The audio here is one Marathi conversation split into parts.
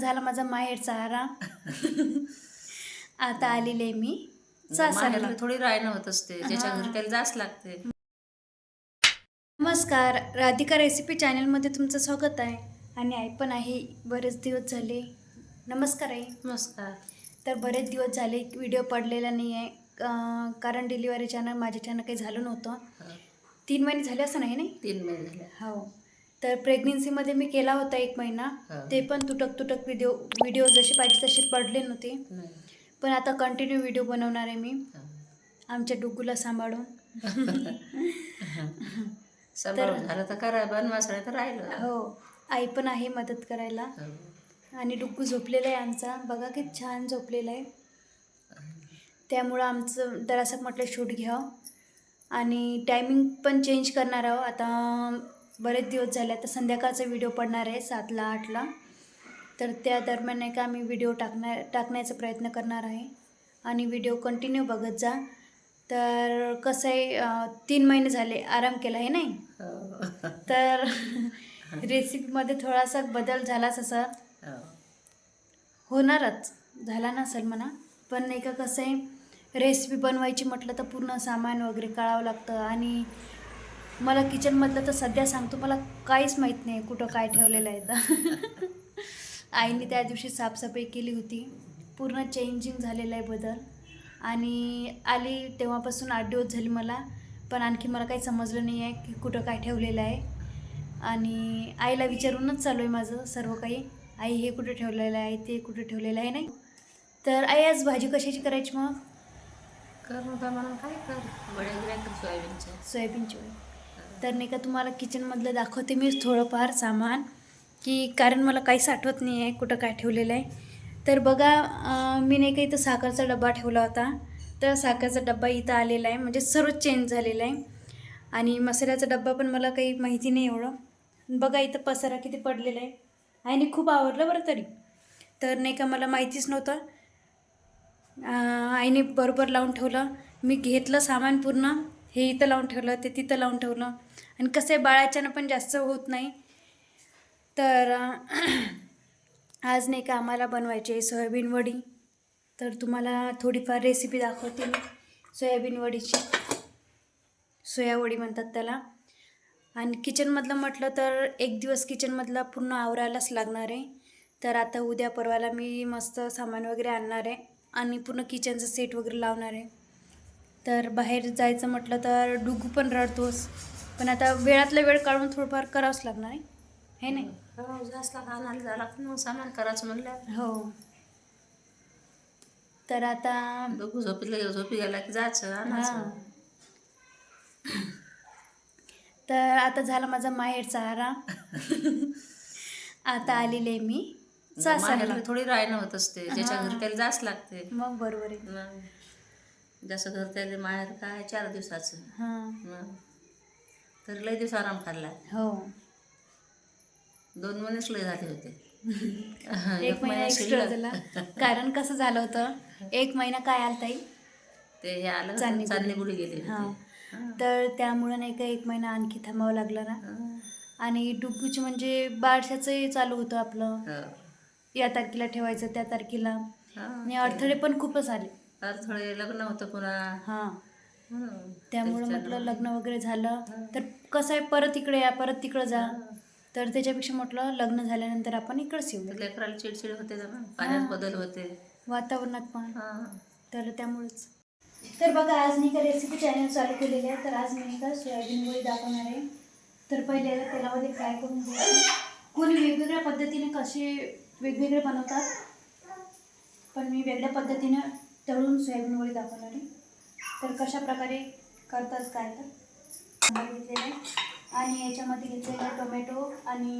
झाला माझा माहेरचा आराम. आता आलेले मी माहेरला सासरला. थोडी राहणं होत असते, ज्याच्या घरी त्याला जास्त लागते. नमस्कार, राधिका रेसिपी चॅनलमध्ये तुमचं स्वागत आहे. आणि आई पण आहे. बरेच दिवस झाले. नमस्कार आई. नमस्कार. तर बरेच दिवस झाले व्हिडिओ पडलेला नाही आहे, कारण डिलिव्हरीच्यानं माझ्याच्यानं काही झालं नव्हतं. 3 महिने झाले असं नाही 3 महिने झाले. हो. तर प्रेग्नेन्सीमध्ये मी केला होता 1 महिना. ते पण तुटक व्हिडिओ जसे पाहिजे तसे पडले नव्हते. पण आता कंटिन्यू व्हिडिओ बनवणार आहे मी आमच्या डुग्गूला सांभाळून. सांभाळून झालं तर करा, बनवायचं तर राहिलं. हो, आई पण आहे मदत करायला. आणि डुग्गू झोपलेला आहे आमचा, बघा किती छान झोपलेला आहे. त्यामुळं आमचं जरासं म्हटलं शूट घ्यावं. आणि टायमिंग पण चेंज करणार आहोत. आता बरेच दिवस झाले, आता संध्याकाळचा व्हिडिओ पडणार आहे 7ला 8ला. तर त्या दरम्यान नाही का आम्ही व्हिडिओ टाकण्याचा प्रयत्न करणार आहे. आणि व्हिडिओ कंटिन्यू बघत जा. तर कसं आहे, 3 महिने झाले आराम केला आहे नाही, तर रेसिपीमध्ये थोडासा बदल झालाच असा होणारच, झाला नसेल म्हणा. पण नाही का कसं आहे, रेसिपी बनवायची म्हटलं तर पूर्ण सामान वगैरे काढावं लागतं. आणि मला किचनमधलं तर सध्या सांगतो, मला काहीच माहीत नाही कुठं काय ठेवलेलं आहे तर. आईने त्या दिवशी साफसफाई केली होती, पूर्ण चेंजिंग झालेलं आहे बदल. आणि आली तेव्हापासून 8 दिवस झाले मला, पण आणखी मला काही समजलं नाही आहे की कुठं काय ठेवलेलं आहे. आणि आईला विचारूनच चालू आहे माझं सर्व काही. आई हे कुठे ठेवलेलं आहे, ते कुठे ठेवलेलं आहे नाही. तर आई आज भाजी कशाची करायची मग? कर म्हणून काय कर, वड्या गिऱ्या कर सोयाबीनची वडी. तर नाही का तुम्हाला किचनमधलं दाखवते मी थोडंफार सामान, की कारण मला काहीच आठवत नाही आहे कुठं काय ठेवलेलं आहे. तर बघा, मी नाही का इथं साखरचा डबा ठेवला होता, तर साखरचा डबा इथं आलेला आहे, म्हणजे सर्व चेंज झालेलं आहे. आणि मसाल्याचा डब्बा पण मला काही माहिती नाही एवढं. बघा इथं पसारा किती पडलेला आहे. आईने खूप आवडलं बरं तरी. तर नाही का मला माहितीच नव्हतं, आईने बरोबर लावून ठेवलं. मी घेतलं सामान पूर्ण, हे इथं लावून ठेवलं, ते तिथं लावून ठेवलं. आणि कसं आहे, बाळाच्यानं पण जास्त होत नाही. तर आज नाही का आम्हाला बनवायची आहे सोयाबीन वडी. तर तुम्हाला थोडीफार रेसिपी दाखवते मी सोयाबीन वडीची. सोया वडी म्हणतात त्याला. आणि किचनमधलं म्हटलं तर एक दिवस किचनमधला पूर्ण आवरायलाच लागणार आहे. तर आता उद्या परवाला मी मस्त सामान वगैरे आणणार आहे आणि पूर्ण किचनचं सेट वगैरे लावणार आहे. तर बाहेर जायचं म्हटलं तर डुग्गू पण रडतोस, पण आता वेळातला वेळ काढून थोडंफार करावंच लागणार आहे, हे नाही. जास्त आणायला झाला पण मग सामान करायचं म्हणलं. हो. तर आता डोकं झोपी गेला की जायचं आणायचं. तर आता झाला माझा माहेरचा आराम. आता आलेले आहे मी सासरला. थोडी राहणं होत असते, ज्याच्या घरी त्याला जास्त लागते. मग बरोबर आहे. जसं घर त्याला माहेर काय 4 दिवसाचं. तर लय दिवस आराम खाल्ला. हो. 2 महिनेच लय झाले होते. 1 महिना एक्स्ट्रा झाला. कारण कसं झालं होतं, 1 महिना काय आला ताई, ते हे आलं चांदणी बुडी गेली. तर त्यामुळं नाही का 1 महिना आणखी थांबावं लागलं ना. आणि डुग्गूची म्हणजे बारशाचंही चालू होतं आपलं, या तारखेला ठेवायचं त्या तारखेला. आणि अडथळे पण खूपच आले. अडथळे, लग्न होतं पुन्हा. त्यामुळं म्हटलं लग्न वगैरे झालं तर कसं आहे, परत इकडे या परत तिकडं जा. तर त्याच्यापेक्षा म्हटलं लग्न झाल्यानंतर आपण इकडंच येऊ. लेकराला चिडचिड होते ना, पाण्यात बदल होते, वातावरणात पण. तर त्यामुळेच. तर बघा, आज मी का रेसिपी चॅनल चालू केलेले आहे. तर आज मी का सोयाबीन वडी दाखवणार आहे. तर पहिले तेलामध्ये फ्राय करून घ्यायचं. कोणी वेगवेगळ्या पद्धतीने कसे वेगवेगळे बनवतात, पण मी वेगळ्या पद्धतीनं तळून सोयाबीन वडी दाखवणार आहे. तर कशा प्रकारे करतात काय तर घेतलेलं आहे. आणि याच्यामध्ये घेतलेलं आहे टोमॅटो आणि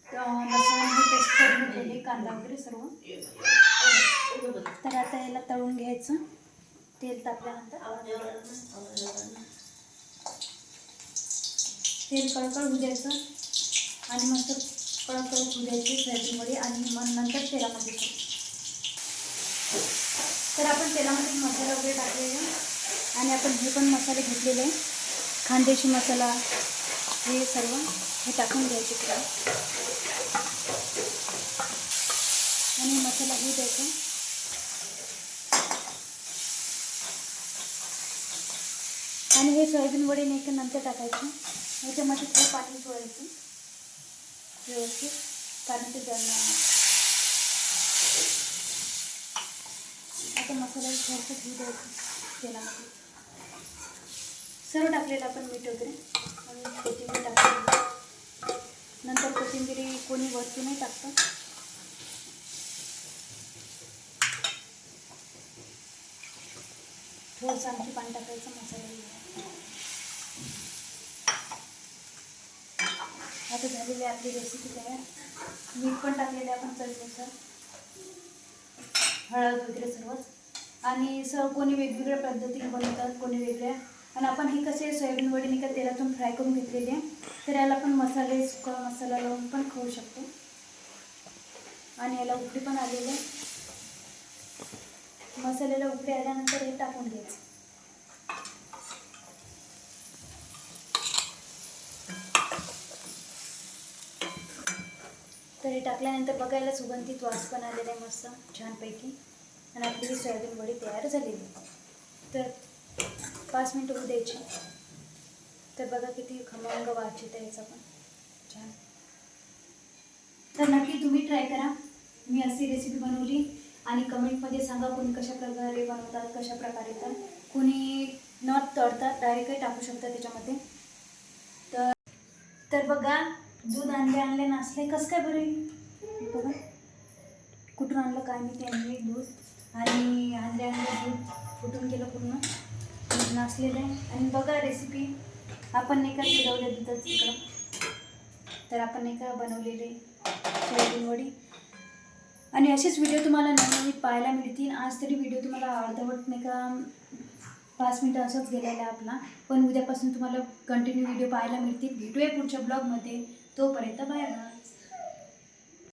लसूण पेस्ट करून घेतलेली, कांदा वगैरे सर्व. तर आता याला तळून घ्यायचं. तेल तापल्यानंतर तेल कळकळ होऊ द्यायचं आणि मस्त कळकळ होऊ द्यायची सोयाबीन वडी. आणि मग नंतर तेलामध्ये तर आपण तेलामध्ये मसाला वगैरे टाकलेला आणि आपण हे पण मसाले घेतलेले आहे, खानदेशी मसाला, हे सर्व हे टाकून घ्यायचे. मसाला होऊ द्यायचा. आणि हे सोयाबीन वडे नाही का नंतर टाकायचे. ह्याच्यामध्ये खूप पाणी सोडायचं व्यवस्थित, कारण ते जळणार नाही. आता मसाला थोडंसं होऊ द्यायचं तेलामध्ये. सर्व टाकलेलं आपण मीठ वगैरे आणि कोथिंबीर टाकलेली. नंतर कोथिंबीर कोणी वरती नाही टाकतं. थोडंसं आणखी पाणी टाकायचं मसाला. आता झालेली आपली रेसिपी तयार. मीठ पण टाकलेले आपण चवीनुसार, हळद वगैरे सर्वच. आणि कोणी वेगवेगळ्या पद्धतीने बनवतात, कोणी वेगळ्या. आणि आपण हे कसे सोयाबीन वडे नाही का तेलातून फ्राय करून घेतलेले आहे, तर याला आपण मसाले सुका मसाला लावून पण खाऊ शकतो. आणि याला उकळी पण आलेली आहे. मसाल्याला उकळी आल्यानंतर हे टाकून घ्यायचं. तर हे टाकल्यानंतर बघायला सुगंधित वास पण आलेला आहे मस्त छानपैकी. आणि आपली सोयाबीन वडी तयार झालेली आहे. तर 5 मिनटं होऊ द्यायची. तर बघा किती खमंग वास येतं याचा पण छान. तर नक्की तुम्ही ट्राय करा. मी अशी रेसिपी बनवली आणि कमेंटमध्ये सांगा कोणी कशा प्रकारे बनवतात, कशा प्रकारे. तर कोणी न तळतात डायरेक्टही टाकू शकतात त्याच्यामध्ये. तर बघा दूध आणले नसले कसं काय बरं. बघा कुठून आणलं काय मी ते दूध. आणि आणले दूध फुटून गेलं पूर्ण, दूध नसलेलं आहे. आणि बघा रेसिपी आपण नाही का शिजवल्या दुधाच इकडं. तर आपण नाही का बनवलेले सोयाबीन वडी. आणि असेच व्हिडिओ तुम्हाला नवनवीन पाहायला मिळतील. आज तरी व्हिडिओ तुम्हाला अर्धवट नाही का 5 मिनटं असंच गेलेला आहे आपला. पण उद्यापासून तुम्हाला कंटिन्यू व्हिडिओ पाहायला मिळतील. भेटूया पुढच्या ब्लॉगमध्ये. तोपर्यंत बाय बाय.